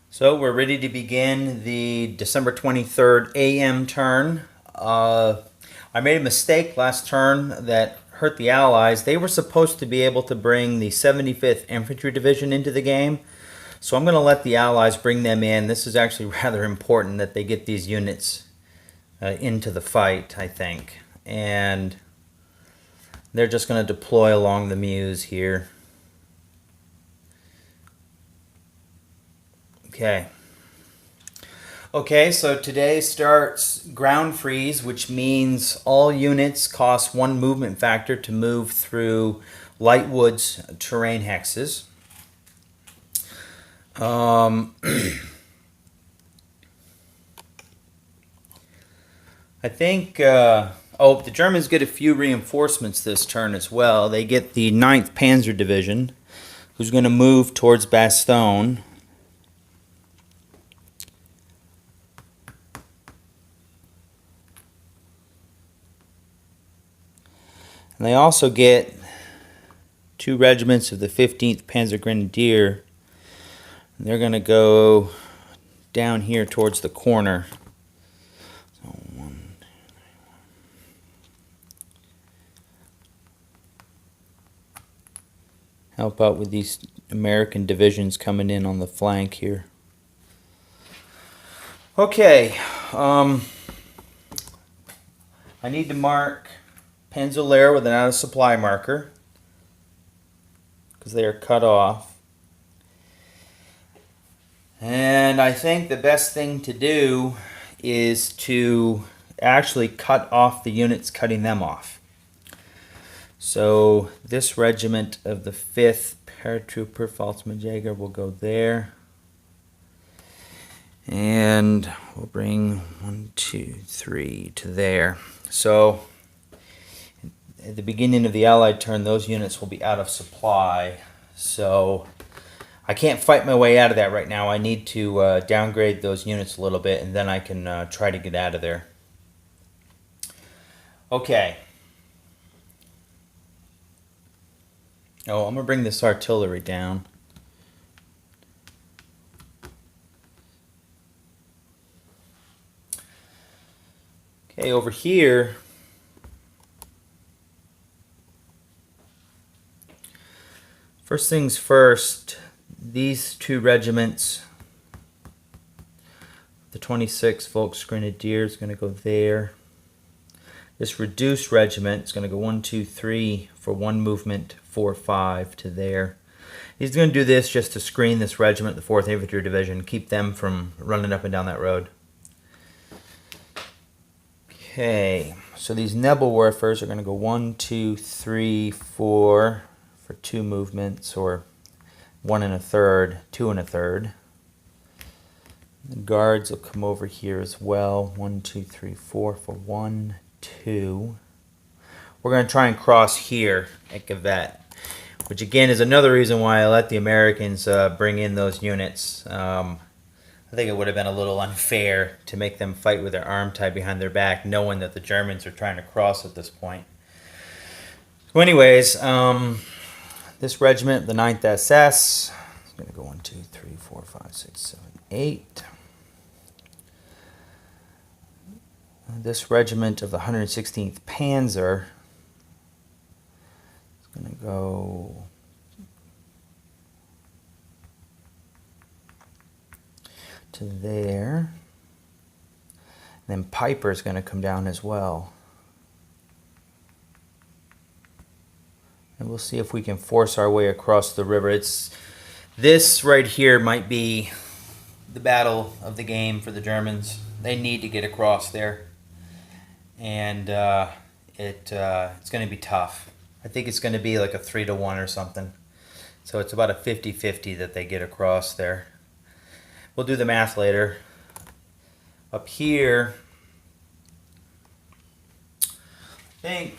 So we're ready to begin the December 23rd AM turn. I made a mistake last turn that hurt the Allies. They were supposed to be able to bring the 75th Infantry Division into the game. So I'm going to let the Allies bring them in. This is actually rather important that they get these units into the fight, I think. And they're just going to deploy along the Meuse here. Okay. Okay, so today starts ground freeze, which means all units cost one movement factor to move through light woods terrain hexes. I think, the Germans get a few reinforcements this turn as well. They get the 9th Panzer Division, who's going to move towards Bastogne. And they also get 2 regiments of the 15th Panzer Grenadier. And they're going to go down here towards the corner. So help out with these American divisions coming in on the flank here. Okay, I need to mark Penzolaire with an out of supply marker because they are cut off. And I think the best thing to do is to actually cut off the units cutting them off. So this regiment of the 5th Paratrooper Pfalzmajäger will go there. And we'll bring 1, 2, 3 to there. So at the beginning of the Allied turn, those units will be out of supply. So I can't fight my way out of that right now. I need to downgrade those units a little bit, and then I can try to get out of there. Okay. Oh, I'm going to bring this artillery down. Okay, over here, first things first, these 2 regiments, the 26th Volksgrenadier is going to go there. This reduced regiment is going to go 1, 2, 3 for 1 movement, 4, 5 to there. He's going to do this just to screen this regiment, the 4th Infantry Division, keep them from running up and down that road. Okay, so these Nebelwerfers are going to go 1, 2, 3, 4 for 2 movements, or 1 1/3, 2 1/3. The guards will come over here as well. 1, 2, 3, 4 for 1, 2. We're going to try and cross here at Gavet, which again is another reason why I let the Americans bring in those units. I think it would have been a little unfair to make them fight with their arm tied behind their back, knowing that the Germans are trying to cross at this point. So anyways, this regiment, the 9th SS, is going to go 1, 2, 3, 4, 5, 6, 7, 8. This regiment of the 116th Panzer is going to go to there. And then Piper is going to come down as well. And we'll see if we can force our way across the river. This right here might be the battle of the game for the Germans. They need to get across there. And it's going to be tough. I think it's going to be like a 3-1 or something. So it's about a 50-50 that they get across there. We'll do the math later. Up here, I think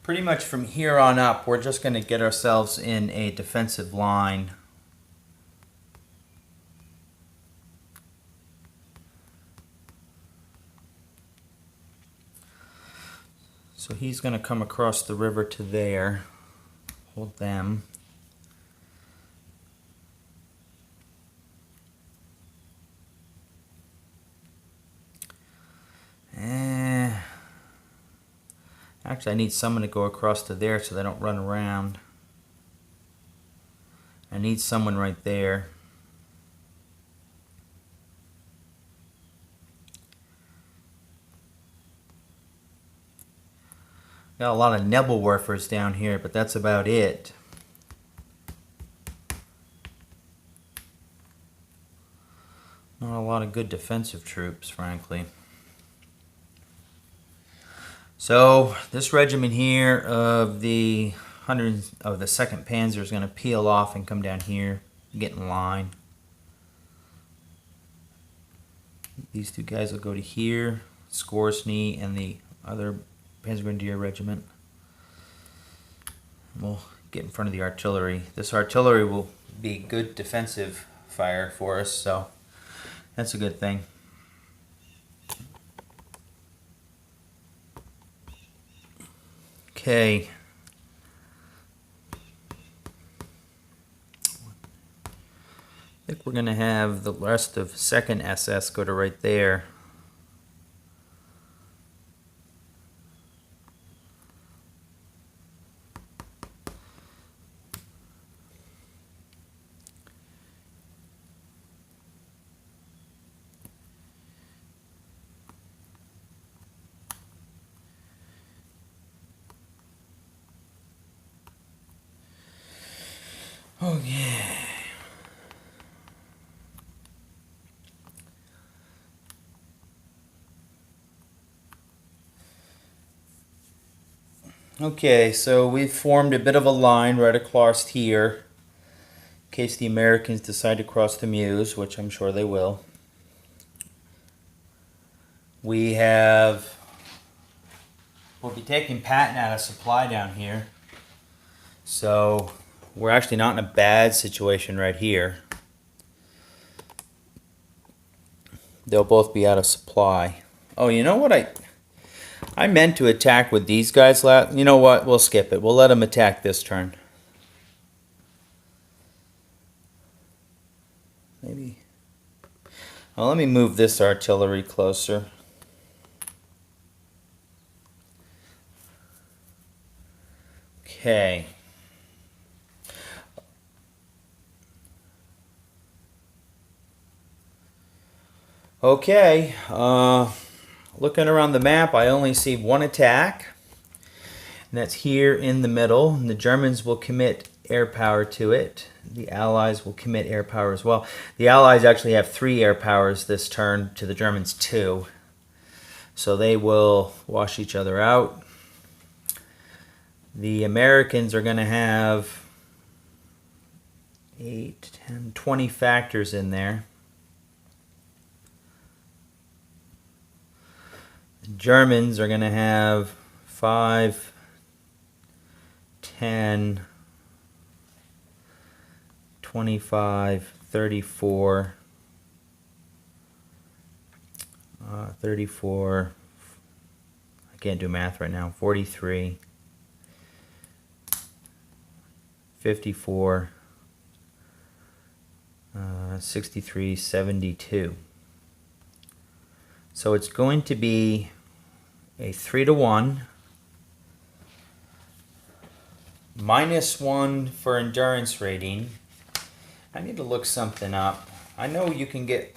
pretty much from here on up, we're just going to get ourselves in a defensive line. So he's going to come across the river to there, hold them. Actually, I need someone to go across to there so they don't run around. I need someone right there. Got a lot of Nebelwerfers down here, but that's about it. Not a lot of good defensive troops, frankly. So this regiment here of the 2nd Panzer is going to peel off and come down here, get in line. These two guys will go to here, Scoresny and the other Panzergrenadier regiment. We'll get in front of the artillery. This artillery will be good defensive fire for us, so that's a good thing. Okay. I think we're going to have the rest of 2nd SS go to right there. Okay. Okay, so we've formed a bit of a line right across here in case the Americans decide to cross the Meuse, which I'm sure they will. We'll be taking Patton out of supply down here. So we're actually not in a bad situation right here. They'll both be out of supply. Oh, you know what? I meant to attack with these guys last. You know what? We'll skip it. We'll let them attack this turn. Maybe. Well, let me move this artillery closer. Okay. Okay. Looking around the map, I only see one attack. And that's here in the middle. And the Germans will commit air power to it. The Allies will commit air power as well. The Allies actually have 3 air powers this turn to the Germans 2. So they will wash each other out. The Americans are going to have 8, 10, 20 factors in there. The Germans are going to have 5, 10, 25, 34, 34, I can't do math right now, 43, 54, 63, 72. So it's going to be a 3-to-1, -1 for endurance rating. I need to look something up. I know you can get...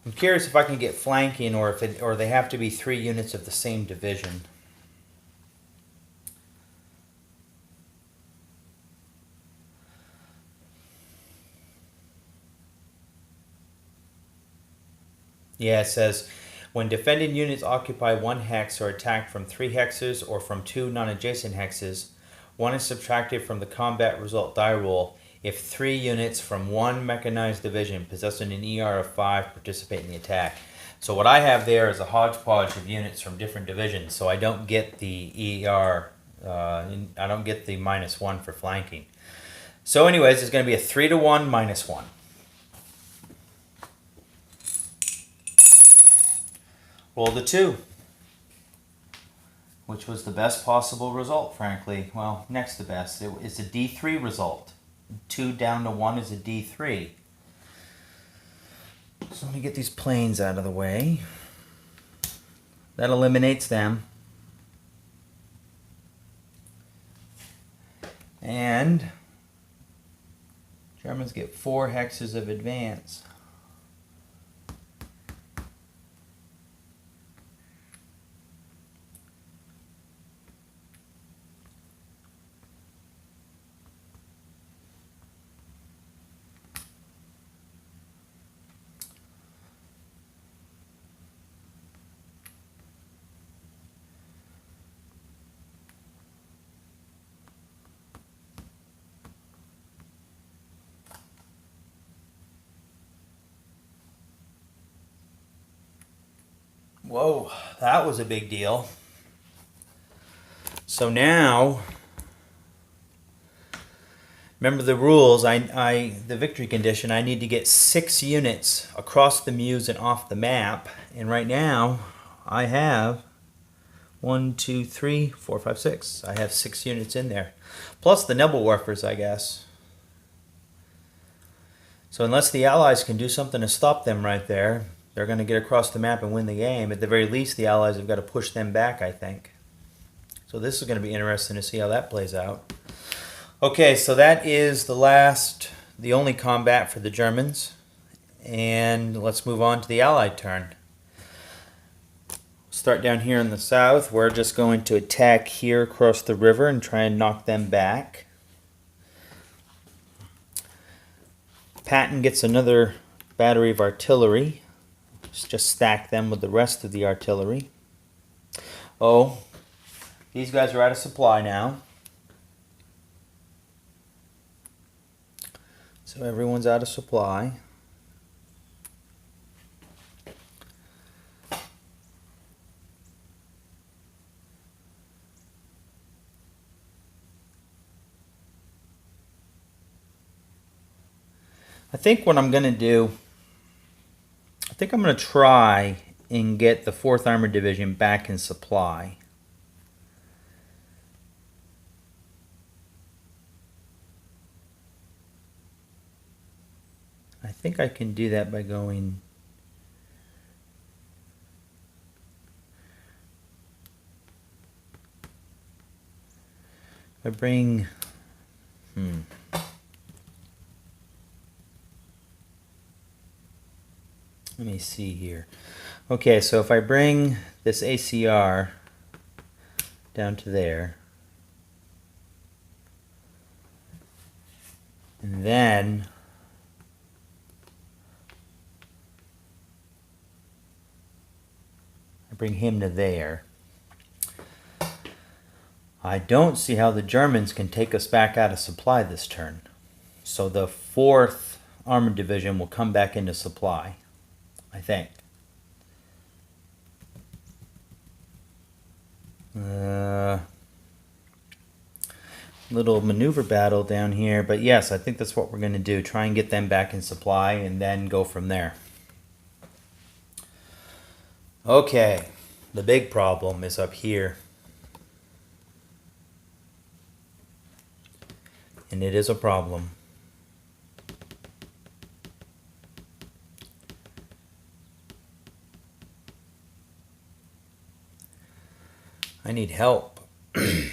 I'm curious if I can get flanking or they have to be 3 units of the same division. Yeah, it says, when defending units occupy 1 hex or attacked from 3 hexes or from 2 non-adjacent hexes, 1 is subtracted from the combat result die roll if 3 units from 1 mechanized division possessing an ER of 5 participate in the attack. So what I have there is a hodgepodge of units from different divisions, so I don't get the ER, I don't get the -1 for flanking. So anyways, it's going to be a 3-to-1 -1. Roll the 2, which was the best possible result, frankly. Well, next to best. It's a D3 result. 2 down to 1 is a D3. So let me get these planes out of the way. That eliminates them. And Germans get 4 hexes of advance. Whoa, that was a big deal. So now, remember the rules, the victory condition, I need to get 6 units across the Meuse and off the map. And right now, I have 1, 2, 3, 4, 5, 6. I have 6 units in there. Plus the Nebelwerfers, I guess. So unless the Allies can do something to stop them right there, they're going to get across the map and win the game. At the very least, the Allies have got to push them back, I think. So this is going to be interesting to see how that plays out. Okay, so that is the only combat for the Germans. And let's move on to the Allied turn. Start down here in the south. We're just going to attack here across the river and try and knock them back. Patton gets another battery of artillery. Just stack them with the rest of the artillery. Oh, these guys are out of supply now. So everyone's out of supply. I think what I'm going to do, I think I'm going to try and get the 4th Armored Division back in supply. I think I can do that by going I bring let me see here. Okay, so if I bring this ACR down to there, and then I bring him to there, I don't see how the Germans can take us back out of supply this turn. So the 4th Armored Division will come back into supply, I think. Little maneuver battle down here, but yes, I think that's what we're going to do. Try and get them back in supply and then go from there. Okay, the big problem is up here. And it is a problem. I need help. Let's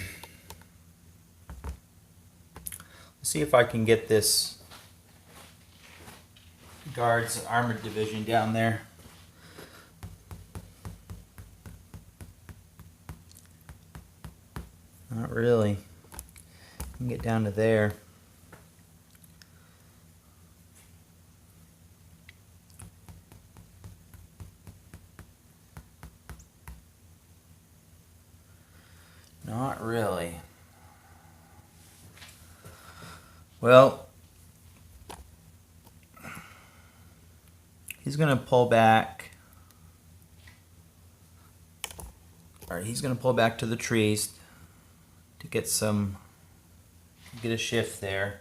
see if I can get this Guards Armored Division down there. Not really. I can get down to there. Not really. Well, he's going to pull back. All right, he's going to pull back to the trees to get a shift there.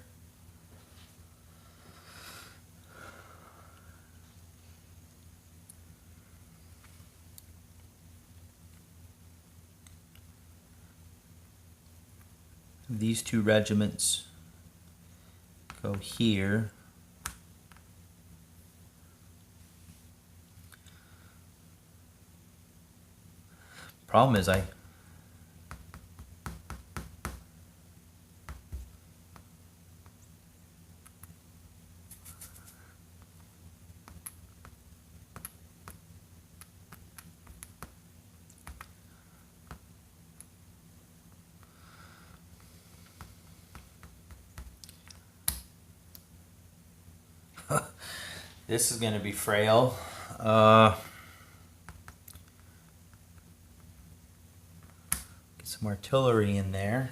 These 2 regiments go here. Problem is this is going to be frail. Get some artillery in there.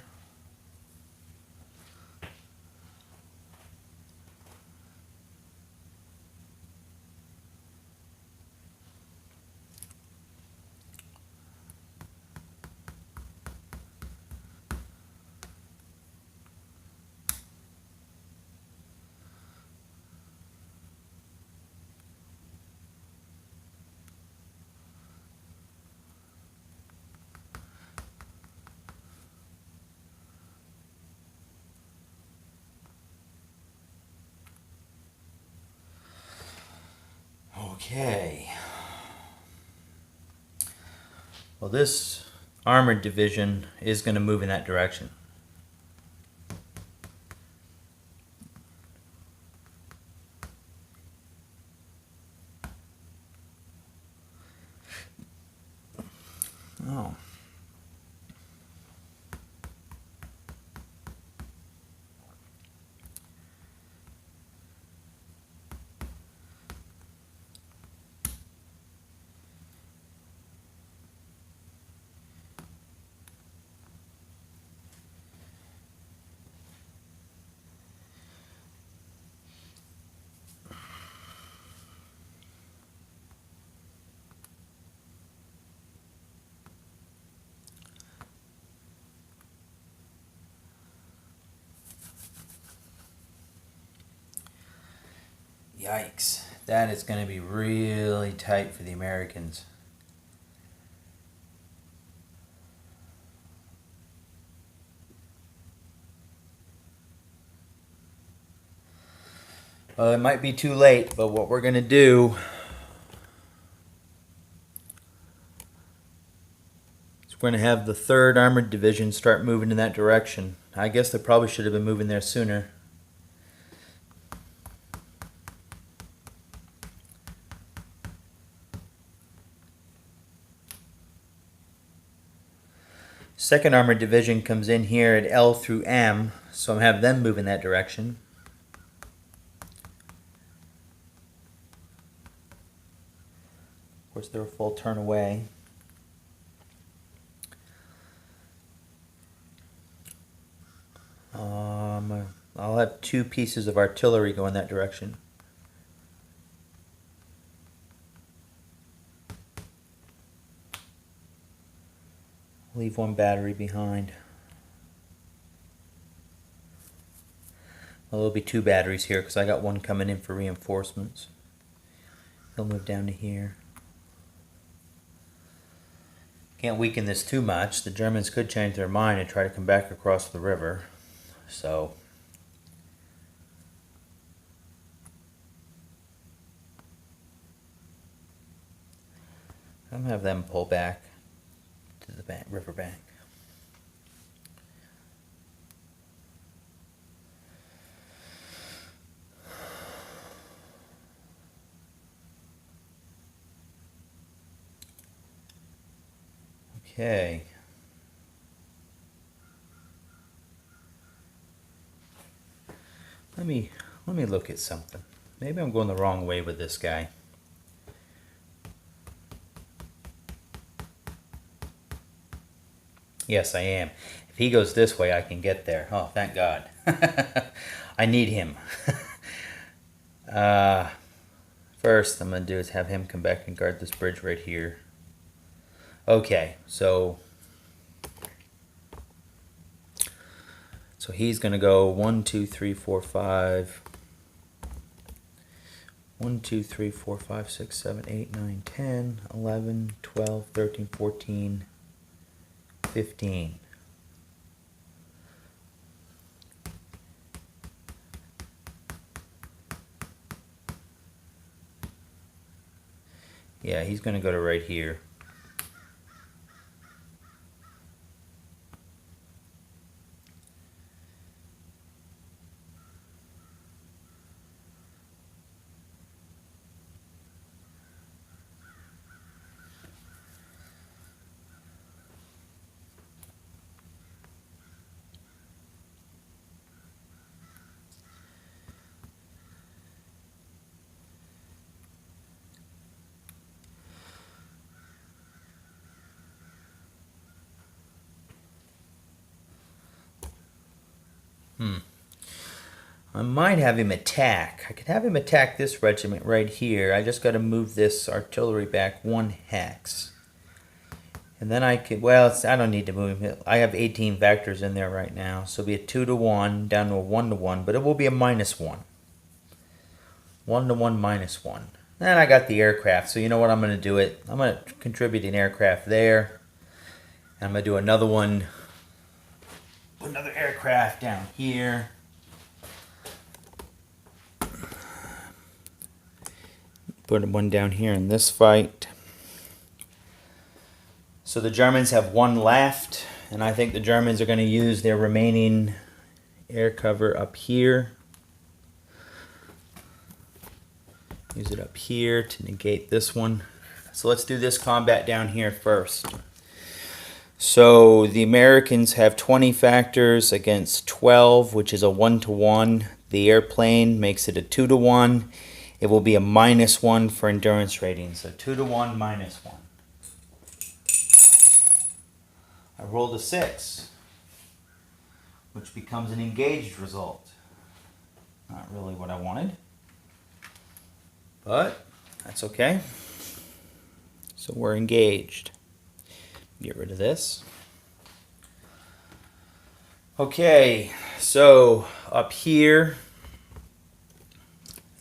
Okay. Well, this armored division is going to move in that direction. Oh. Yikes. That is going to be really tight for the Americans. Well, it might be too late, but what we're going to do is we're going to have the 3rd Armored Division start moving in that direction. I guess they probably should have been moving there sooner. Second Armored Division comes in here at L through M, so I'm having them move in that direction. Of course, they're a full turn away. I'll have 2 pieces of artillery go in that direction. Leave 1 battery behind. Well, there'll be 2 batteries here because I got 1 coming in for reinforcements. They'll move down to here. Can't weaken this too much. The Germans could change their mind and try to come back across the river. So I'm going to have them pull back to the river bank. Okay. Let me look at something. Maybe I'm going the wrong way with this guy. Yes, I am. If he goes this way, I can get there. Oh, thank God. I need him. First, I'm going to do is have him come back and guard this bridge right here. Okay, so he's going to go 1, 2, 3, 4, 5. 1, 2, 3, 4, 5, 6, 7, 8, 9, 10, 11, 12, 13, 14, 15. Yeah, he's going to go to right here. I might have him attack. I could have him attack this regiment right here. I just got to move this artillery back 1 hex. And then I could, well, I don't need to move him. I have 18 vectors in there right now. So it'll be a 2-to-1 down to a 1-to-1, but it will be a -1. 1-to-1 -1. And I got the aircraft, so you know what I'm going to do it. I'm going to contribute an aircraft there. And I'm going to do another one, another aircraft down here. Put one down here in this fight. So the Germans have 1 left, and I think the Germans are going to use their remaining air cover up here. Use it up here to negate this one. So let's do this combat down here first. So the Americans have 20 factors against 12, which is a 1-to-1. The airplane makes it a 2-to-1. It will be a -1 for endurance rating. So 2-to-1 -1. I rolled a 6, which becomes an engaged result. Not really what I wanted, but that's okay. So we're engaged. Get rid of this. Okay, so up here,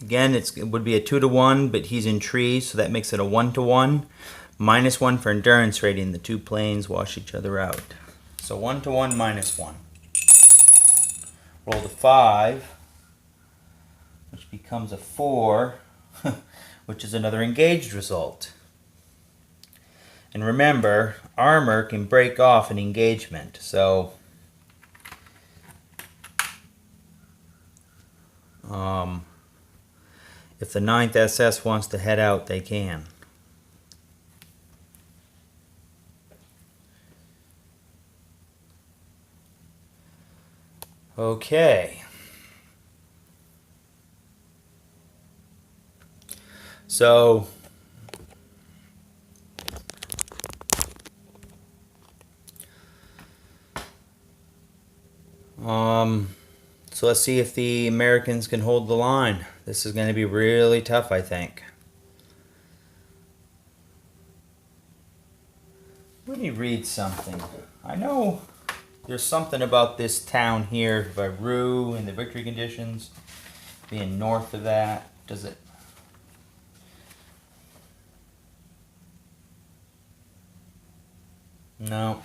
again, it would be a 2-to-1, but he's in trees, so that makes it a 1-to-1. -1 for endurance rating. The 2 planes wash each other out. So 1-to-1 -1. Roll the 5, which becomes a 4, which is another engaged result. And remember, armor can break off an engagement, so if the 9th SS wants to head out, they can. Okay. So let's see if the Americans can hold the line. This is going to be really tough, I think. Let me read something. I know there's something about this town here, Varu, and the victory conditions being north of that. Does it? No.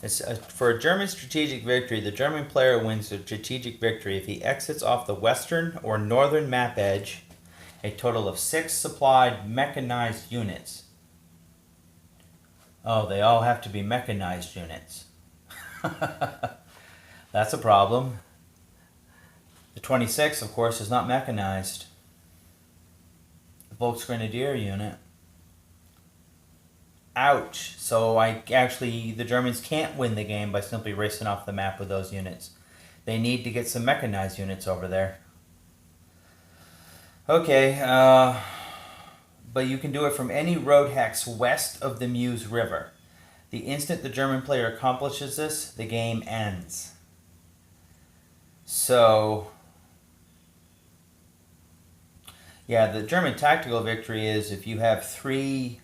It's for a German strategic victory, the German player wins the strategic victory if he exits off the western or northern map edge a total of 6 supplied mechanized units. Oh, they all have to be mechanized units. That's a problem. The 26, of course, is not mechanized. The Volksgrenadier unit. Ouch. So the Germans can't win the game by simply racing off the map with those units. They need to get some mechanized units over there. Okay, but you can do it from any road hex west of the Meuse River. The instant the German player accomplishes this, the game ends. So, yeah, the German tactical victory is if you have three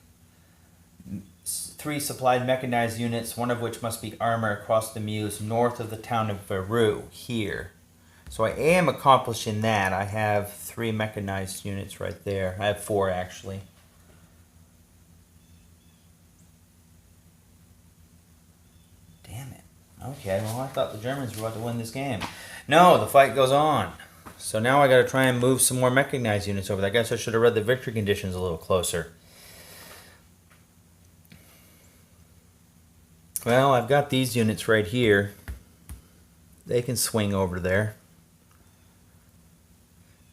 supplied mechanized units, one of which must be armor across the Meuse north of the town of Varu, here. So I am accomplishing that. I have 3 mechanized units right there. I have 4 actually. Damn it. Okay, well I thought the Germans were about to win this game. No, the fight goes on. So now I got to try and move some more mechanized units over there. I guess I should have read the victory conditions a little closer. Well, I've got these units right here. They can swing over there.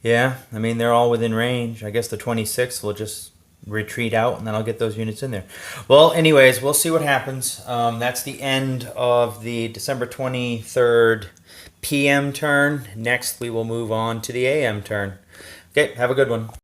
Yeah, I mean, they're all within range. I guess the 26th will just retreat out, and then I'll get those units in there. Well, anyways, we'll see what happens. That's the end of the December 23rd PM turn. Next, we will move on to the AM turn. Okay, have a good one.